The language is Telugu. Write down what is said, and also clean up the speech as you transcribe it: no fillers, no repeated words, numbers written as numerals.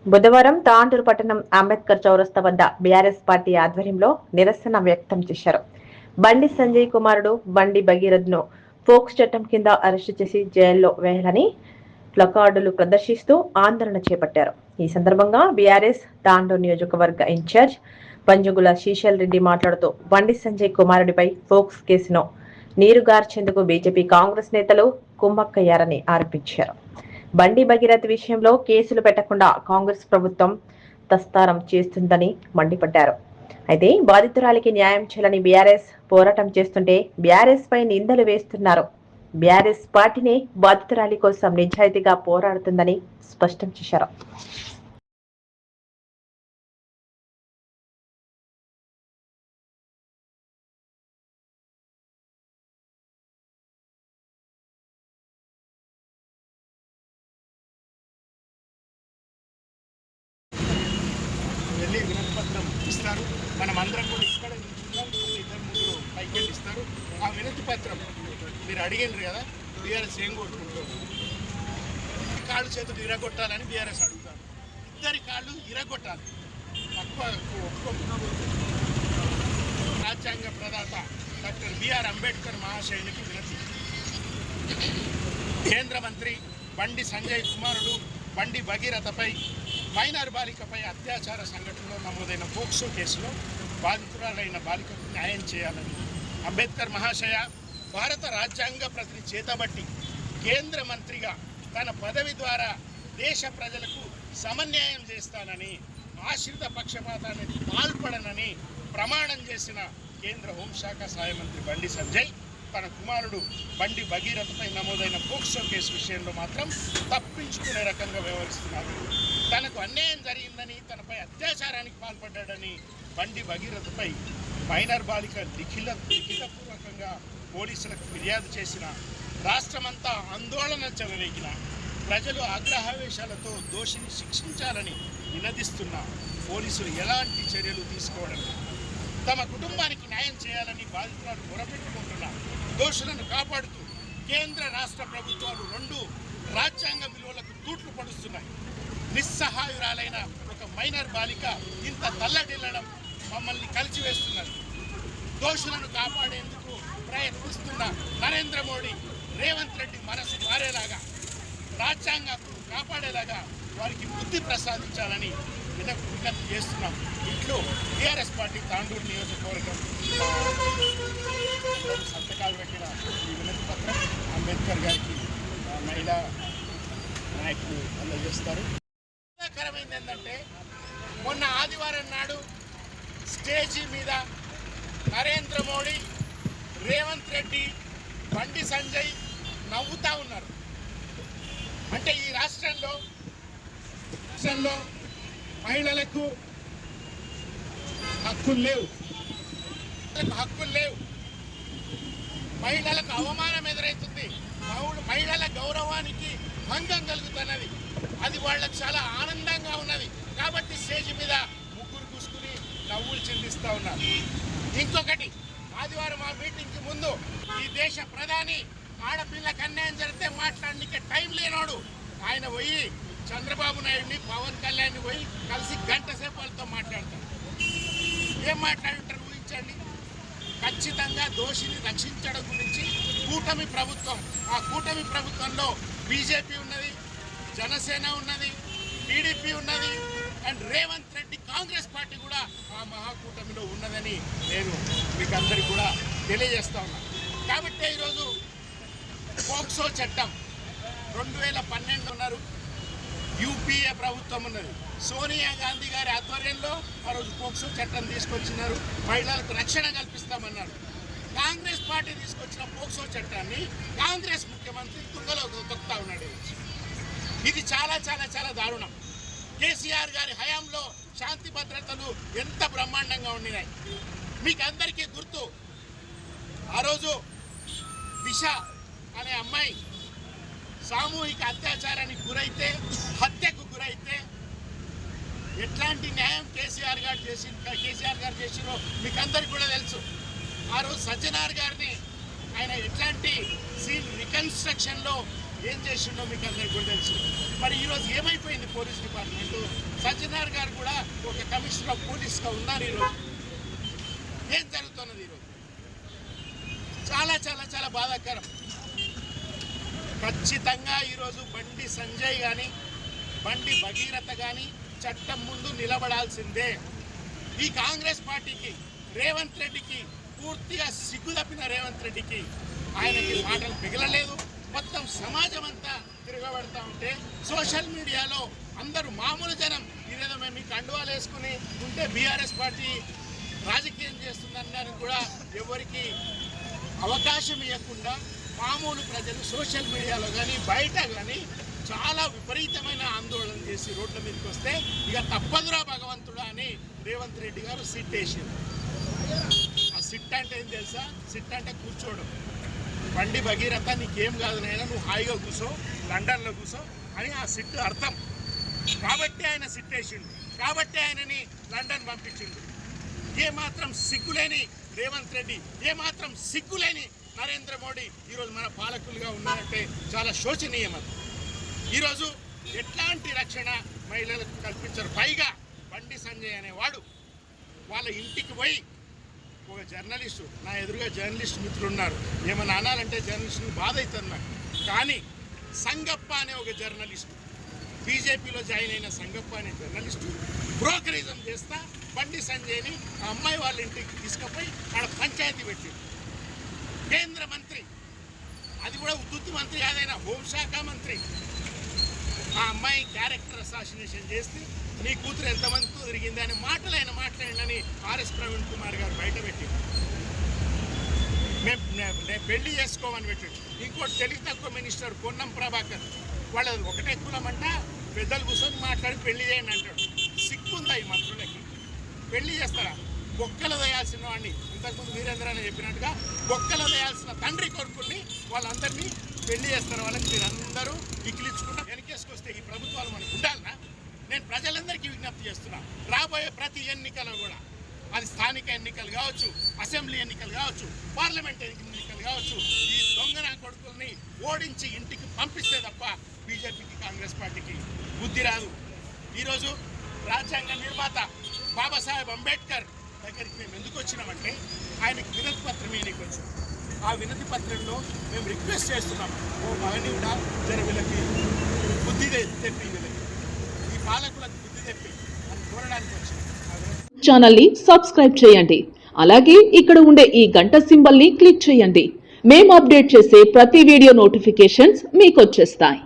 బుధవారం తాండూరు పట్టణం అంబేద్కర్ చౌరస్తా వద్ద బీఆర్ఎస్ పార్టీ ఆధ్వర్యంలో నిరసన వ్యక్తం చేశారు. బండి సంజయ్ కుమారుడు బండి భగీరథ్ను ఫోక్స్ చట్టం కింద అరెస్టు చేసి జైల్లో వేయాలని ప్లకార్డులు ప్రదర్శిస్తూ ఆందోళన చేపట్టారు. ఈ సందర్భంగా బీఆర్ఎస్ తాండూరు నియోజకవర్గ ఇన్ఛార్జ్ పంజుగుల శ్రీశైల్ రెడ్డి మాట్లాడుతూ బండి సంజయ్ కుమారుడిపై ఫోక్స్ కేసును నీరుగార్చేందుకు బీజేపీ కాంగ్రెస్ నేతలు కుమ్మక్కయ్యారని ఆరోపించారు. బండి భగీరథ్ విషయంలో కేసులు పెట్టకుండా కాంగ్రెస్ ప్రభుత్వం తస్తారం చేస్తుందని మండిపడ్డారు. అయితే బాధితురాలికి న్యాయం చేయాలని బీఆర్ఎస్ పోరాటం చేస్తుంటే బీఆర్ఎస్ పై నిందలు వేస్తున్నారు. బీఆర్ఎస్ పార్టీనే బాధితురాలి కోసం నిజాయితీగా పోరాడుతుందని స్పష్టం చేశారు. వెళ్ళి వినతిపత్రం ఇస్తారు. మనం అందరం కూడా ఇక్కడ నిల్చున్నాం. ఇద్దరు ముగ్గురు పైకి వెళ్ళి ఇస్తారు. ఆ వినతి పత్రం మీరు అడిగినారు కదా, బీఆర్ఎస్ ఏం కోరుకుంటారు? కాళ్ళు చేతులు ఇరగొట్టాలని బీఆర్ఎస్ అడుగుతారు. ఇద్దరి కాళ్ళు ఇరగొట్టాలి. తక్కువ రాజ్యాంగ ప్రదాత డాక్టర్ బిఆర్ అంబేద్కర్ మహాశయునికి వినతి. కేంద్ర మంత్రి బండి సంజయ్ కుమారుడు బండి భగీరథపై మైనర్ బాలికపై అత్యాచార సంఘటనలో నమోదైన పోక్సో కేసులో బాధితురాలైన బాలికకు న్యాయం చేయాలని అంబేద్కర్ మహాశయ భారత రాజ్యాంగ ప్రతిని చేతబట్టి కేంద్ర మంత్రిగా తన పదవి ద్వారా దేశ ప్రజలకు సమన్యాయం చేస్తానని, ఆశ్రిత పక్షపాతానికి పాల్పడనని ప్రమాణం చేసిన కేంద్ర హోంశాఖ సహాయ మంత్రి బండి సంజయ్ తన కుమారుడు బండి భగీరథపై నమోదైన పోక్సో కేసు విషయంలో మాత్రం తప్పించుకునే రకంగా వ్యవహరిస్తున్నారు. తనకు అన్యాయం జరిగిందని, తనపై అత్యాచారానికి పాల్పడ్డాడని బండి భగీరథపై మైనర్ బాలిక లిఖితపూర్వకంగా పోలీసులకు ఫిర్యాదు చేసిన, రాష్ట్రమంతా ఆందోళన చెలరేగిన, ప్రజలు ఆగ్రహావేశాలతో దోషిని శిక్షించాలని నినదిస్తున్న పోలీసులు ఎలాంటి చర్యలు తీసుకోవడం, తమ కుటుంబానికి న్యాయం చేయాలని బాధితులను మొరపెట్టుకుంటున్న దోషులను కాపాడుతూ కేంద్ర రాష్ట్ర ప్రభుత్వాలు రెండు రాజ్యాంగ విలువలకు తూట్లు పడుస్తున్నాయి. నిస్సహాయురాలైన ఒక మైనర్ బాలిక ఇంత తల్లడిల్లడం మమ్మల్ని కలిసివేస్తున్నది. దోషులను కాపాడేందుకు ప్రయత్నిస్తున్న నరేంద్ర మోడీ, రేవంత్ రెడ్డి మనసు మారేలాగా, రాజ్యాంగం కాపాడేలాగా వారికి బుద్ధి ప్రసాదించాలని విజ్ఞప్తి చేస్తున్నాం. ఇట్లు టీఆర్ఎస్ పార్టీ తాండూరు నియోజకవర్గం సంతకాలు పెట్టిన ఈ వినతి పత్రం అంబేద్కర్ గారికి మహిళా నాయకులు అందజేస్తారు. బాధాకరమైంది ఏంటంటే మొన్న ఆదివారం నాడు స్టేజీ మీద నరేంద్ర మోడీ, రేవంత్ రెడ్డి, బండి సంజయ్ నవ్వుతూ ఉన్నారు. అంటే ఈ రాష్ట్రంలో మహిళలకు హక్కులు లేవు, మహిళలకు అవమానం ఎదురవుతుంది, మహిళల గౌరవానికి భంగం కలుగుతున్నది. అది వాళ్ళకు చాలా ఆనందంగా ఉన్నది. కాబట్టి స్టేజ్ మీద ముగ్గురు కూసుకుని నవ్వులు చెందిస్తూ ఉన్నారు. ఇంకొకటి, ఆదివారం ఆ మీటింగ్కి ముందు ఈ దేశ ప్రధాని ఆడపిల్లకి అన్యాయం జరిగితే మాట్లాడడానికి టైం లేనోడు ఆయన పోయి చంద్రబాబు నాయుడిని, పవన్ కళ్యాణ్ని పోయి కలిసి గంట సేపు వాళ్ళతో మాట్లాడతారు. ఏం మాట్లాడుంటారు ఊహించండి. ఖచ్చితంగా దోషిని రక్షించడం గురించి కూటమి ప్రభుత్వం, ఆ కూటమి ప్రభుత్వంలో బీజేపీ ఉన్నది, జనసేన ఉన్నది, టీడీపీ ఉన్నది, అండ్ రేవంత్ రెడ్డి కాంగ్రెస్ పార్టీ కూడా ఆ మహాకూటమిలో ఉన్నదని నేను మీకు అందరికీ కూడా తెలియజేస్తా ఉన్నాను. కాబట్టి ఈరోజు పోక్సో చట్టం 2012 ఉన్నారు, యూపీఏ ప్రభుత్వం ఉన్నది, సోనియా గాంధీ గారి ఆధ్వర్యంలో ఆ రోజు పోక్సో చట్టం తీసుకొచ్చినారు. మహిళలకు రక్షణ కల్పిస్తామన్నారు. కాంగ్రెస్ పార్టీ తీసుకొచ్చిన పోక్సో చట్టాన్ని కాంగ్రెస్ ముఖ్యమంత్రి తుంగలో తొక్కుతా ఉన్నాడు. ఇది చాలా చాలా చాలా దారుణం. కేసీఆర్ గారి హయాంలో శాంతి భద్రతలు ఎంత బ్రహ్మాండంగా ఉండినాయి. మీకు అందరికీ గుర్తు, ఆ రోజు దిశ అనే అమ్మాయి సామూహిక అత్యాచారానికి గురైతే, హత్యకు గురైతే ఎట్లాంటి న్యాయం కేసీఆర్ గారు చేసినో మీకు అందరికీ కూడా తెలుసు. ఆ రోజు సజ్జనార్ గారిని ఆయన ఎట్లాంటి సీన్ రికన్స్ట్రక్షన్లో ఏం చేసిండో మీకు అందరికీ కూడా తెలుసు. మరి ఈరోజు ఏమైపోయింది పోలీస్ డిపార్ట్మెంట్? సజ్జనార్ గారు కూడా ఒక కమిషనర్ ఆఫ్ పోలీస్గా ఉన్నారు. ఈరోజు ఏం జరుగుతున్నది? ఈరోజు చాలా చాలా చాలా బాధాకరం. ఖచ్చితంగా ఈరోజు బండి సంజయ్ కానీ బండి భగీరథ కానీ చట్టం ముందు నిలబడాల్సిందే. ఈ కాంగ్రెస్ పార్టీకి, రేవంత్ రెడ్డికి పూర్తిగా సిగ్గు తప్పిన రేవంత్ రెడ్డికి ఆయనకి మాటలు మిగలలేదు. మొత్తం సమాజం అంతా తిరగబడతా ఉంటే సోషల్ మీడియాలో అందరూ మామూలు జనం ఇదేదో మేము మీకు కండువాలు వేసుకుని ఉంటే బీఆర్ఎస్ పార్టీ రాజకీయం చేస్తుందన్నారని కూడా ఎవరికి అవకాశం ఇవ్వకుండా మామూలు ప్రజలు సోషల్ మీడియాలో కానీ బయట కానీ చాలా విపరీతమైన ఆందోళన చేసి రోడ్ల మీదకి వస్తే ఇక తప్పదురా భగవంతుడా అని రేవంత్ రెడ్డి గారు సిట్ వేసారు. ఆ సిట్ అంటే ఏం తెలుసా? సిట్ అంటే కూర్చోవడం. బండి భగీరథ నీకేం కాదు నైనా, నువ్వు హాయిగా కూర్చో, లండన్లో కూర్చో అని ఆ సిట్ అర్థం. కాబట్టి ఆయన సిట్ వేసిండు, కాబట్టి ఆయనని లండన్ పంపించిండు. ఏమాత్రం సిగ్గులేని రేవంత్ రెడ్డి, ఏమాత్రం సిగ్గులేని నరేంద్ర మోడీ ఈరోజు మన పాలకులుగా ఉన్నారంటే చాలా శోచనీయం. అది ఈరోజు ఎట్లాంటి రక్షణ మహిళలకు కల్పించరు. పైగా బండి సంజయ్ అనేవాడు వాళ్ళ ఇంటికి పోయి ఒక జర్నలిస్టు, నా ఎదురుగా జర్నలిస్ట్ మిత్రులు ఉన్నారు, ఏమన్నా అనాలంటే జర్నలిస్టుని బాధ అవుతుంది నాకు. కానీ సంగప్ప అనే ఒక జర్నలిస్టు, బీజేపీలో జాయిన్ అయిన సంగప్ప అనే జర్నలిస్టు బ్రోకరిజం చేస్తా బండి సంజయ్ని ఆ అమ్మాయి వాళ్ళ ఇంటికి తీసుకుపోయి ఆడ పంచాయతీ పెట్టింది. కేంద్ర మంత్రి, అది కూడా ఉద్దుత్తి మంత్రి కాదైనా హోంశాఖ మంత్రి, ఆ అమ్మాయి క్యారెక్టర్ అసాసినేషన్ చేస్తే నీ కూతురు ఎంతమందితో తిరిగింది అనే మాటలు ఆయన మాట్లాడిందని ఆర్ఎస్ ప్రవీణ్ కుమార్ గారు బయట పెట్టింది. నేను పెళ్లి చేసుకోమని పెట్టాడు. ఇంకోటి తెలివి తక్కువ మినిస్టర్ పొన్నం ప్రభాకర్, వాళ్ళది ఒకటే కులమంట, పెద్దలు కూర్చొని మాట్లాడి పెళ్లి చేయండి అంటాడు. సిగ్గుందా ఈ మంత్రులకి? పెళ్లి చేస్తారా? బొక్కలు వేయాల్సిన వాడిని, ఇంతకుముందు వీరేంద్ర అని చెప్పినట్టుగా బొక్కలు వేయాల్సిన తండ్రి కొడుకుల్ని వాళ్ళందరినీ పెళ్లి చేస్తారు. వాళ్ళకి మీరందరూ ఇకిలించుకుంటా వెనకేసుకొస్తే ఈ ప్రభుత్వాలు మనకు ఉండాలనా? నేను ప్రజలందరికీ విజ్ఞప్తి చేస్తున్నా, రాబోయే ప్రతి ఎన్నికలో కూడా, అది స్థానిక ఎన్నికలు కావచ్చు, అసెంబ్లీ ఎన్నికలు కావచ్చు, పార్లమెంట్ ఎన్నికలు కావచ్చు, ఈ దొంగన కొడుకుల్ని ఓడించి ఇంటికి పంపిస్తే తప్ప బీజేపీకి, కాంగ్రెస్ పార్టీకి బుద్ధి రాదు. ఈరోజు రాజ్యాంగ నిర్మాత బాబాసాహెబ్ అంబేద్కర్ దగ్గరికి మేము ఎందుకు వచ్చినామంటే ఆయనకి వినతి పత్రం ఇవ్వడానికి వచ్చాం. ఆ వినతి పత్రంలో మేము రిక్వెస్ట్ చేస్తున్నాం, ఓ మహనీయుడా జర వీళ్ళకి బుద్ధి తెప్పి, వీళ్ళకి ఈ పాలకులకు బుద్ధి తెప్పి అని కోరడానికి వచ్చాం. ఛానల్ ని సబ్స్క్రైబ్ చేయండి. అలాగే ఇక్కడ ఉండే ఈ గంట సింబల్ ని క్లిక్ చేయండి. మేము అప్డేట్ చేసే ప్రతి వీడియో నోటిఫికేషన్స్ మీకు వచ్చేస్తాయి.